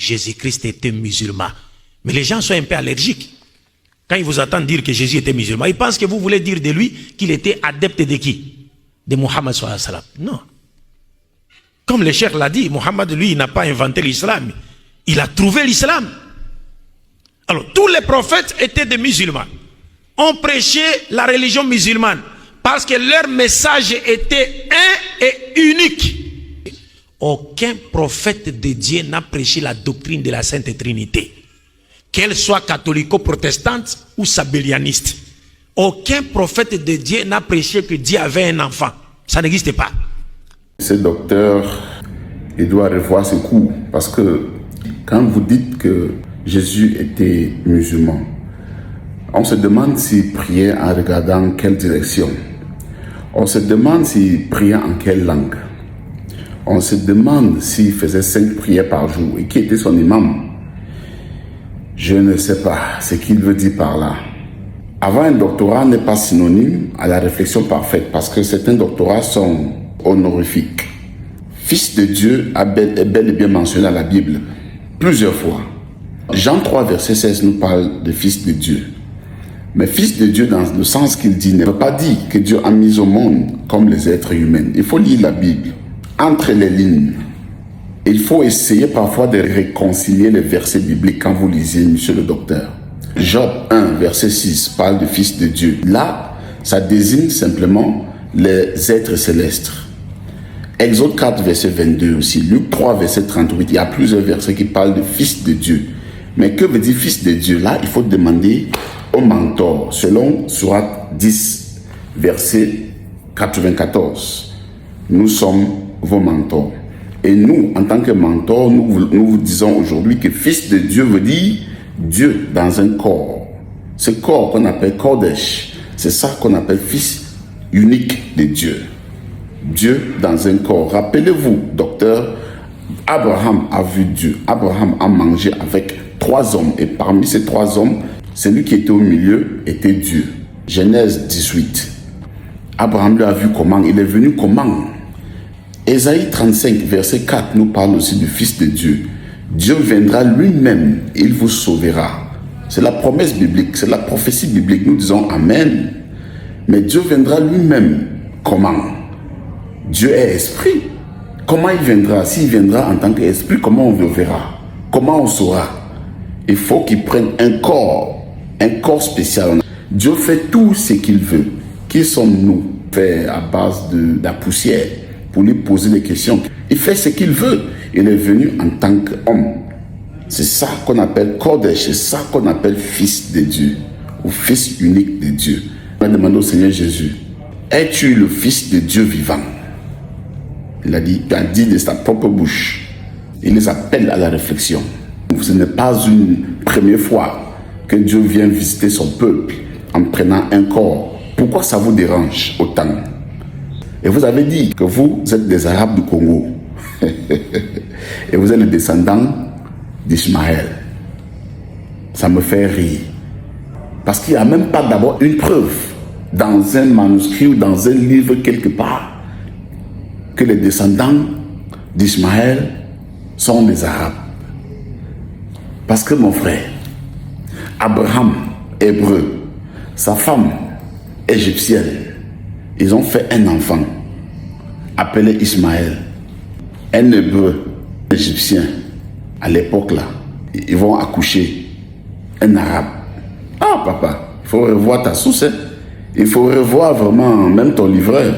Jésus-Christ était musulman. Mais les gens sont un peu allergiques. Quand ils vous entendent dire que Jésus était musulman, ils pensent que vous voulez dire de lui qu'il était adepte de qui? De Mohammed sallallahu alayhi wa sallam. Non. Comme le cheikh l'a dit, Mohammed, lui, il n'a pas inventé l'islam. Il a trouvé l'islam. Alors, tous les prophètes étaient des musulmans. On prêchait la religion musulmane parce que leur message était un et unique. Aucun prophète de Dieu n'a prêché la doctrine de la Sainte Trinité, qu'elle soit catholico-protestante ou sabélianiste. Aucun prophète de Dieu n'a prêché que Dieu avait un enfant. Ça n'existe pas. Ce docteur, il doit revoir ses coups, parce que quand vous dites que Jésus était musulman, on se demande s'il priait en regardant quelle direction. On se demande s'il priait en quelle langue. On se demande s'il faisait 5 prières par jour et qui était son imam. Je ne sais pas ce qu'il veut dire par là. Avoir un doctorat n'est pas synonyme à la réflexion parfaite, parce que certains doctorats sont honorifiques. Fils de Dieu est bel et bien mentionné à la Bible plusieurs fois. Jean 3, verset 16 nous parle de fils de Dieu. Mais fils de Dieu, dans le sens qu'il dit, ne veut pas dire que Dieu a mis au monde comme les êtres humains. Il faut lire la Bible entre les lignes. Il faut essayer parfois de réconcilier les versets bibliques quand vous lisez, monsieur le docteur. Job 1, verset 6 parle de fils de Dieu. Là, ça désigne simplement les êtres célestes. Exode 4, verset 22 aussi. Luc 3, verset 38. Il y a plusieurs versets qui parlent de fils de Dieu. Mais que veut dire fils de Dieu? Là, il faut demander au mentor. Selon Sourate 10, verset 94. Nous sommes vos mentors. Et nous, en tant que mentors, nous vous disons aujourd'hui que fils de Dieu veut dire Dieu dans un corps. Ce corps qu'on appelle Kodesh, c'est ça qu'on appelle fils unique de Dieu. Dieu dans un corps. Rappelez-vous, docteur, Abraham a vu Dieu. Abraham a mangé avec 3 hommes. Et parmi ces 3 hommes, celui qui était au milieu était Dieu. Genèse 18. Abraham lui a vu comment. Il est venu comment? Ésaïe 35, verset 4 nous parle aussi du Fils de Dieu. Dieu viendra lui-même et il vous sauvera. C'est la promesse biblique, c'est la prophétie biblique. Nous disons Amen. Mais Dieu viendra lui-même. Comment? Dieu est esprit. Comment il viendra? S'il viendra en tant qu'esprit, comment on le verra? Comment on saura? Il faut qu'il prenne un corps spécial. Dieu fait tout ce qu'il veut. Qui sommes-nous? Fait à base de la poussière pour lui poser des questions. Il fait ce qu'il veut. Il est venu en tant qu'homme. C'est ça qu'on appelle Kodesh, c'est ça qu'on appelle fils de Dieu ou fils unique de Dieu. On a demandé au Seigneur Jésus, es-tu le fils de Dieu vivant? Il a dit de sa propre bouche. Il les appelle à la réflexion. Ce n'est pas une première fois que Dieu vient visiter son peuple en prenant un corps. Pourquoi ça vous dérange autant? Et vous avez dit que vous êtes des Arabes du Congo. Et vous êtes les descendants d'Ismaël. Ça me fait rire. Parce qu'il n'y a même pas d'abord une preuve dans un manuscrit ou dans un livre quelque part que les descendants d'Ismaël sont des Arabes. Parce que mon frère, Abraham, hébreu, sa femme, égyptienne, ils ont fait un enfant appelé Ismaël. Un hébreu, un égyptien, à l'époque là, ils vont accoucher un arabe. Ah papa, il faut revoir ta source, hein? Il faut revoir vraiment même ton livreur.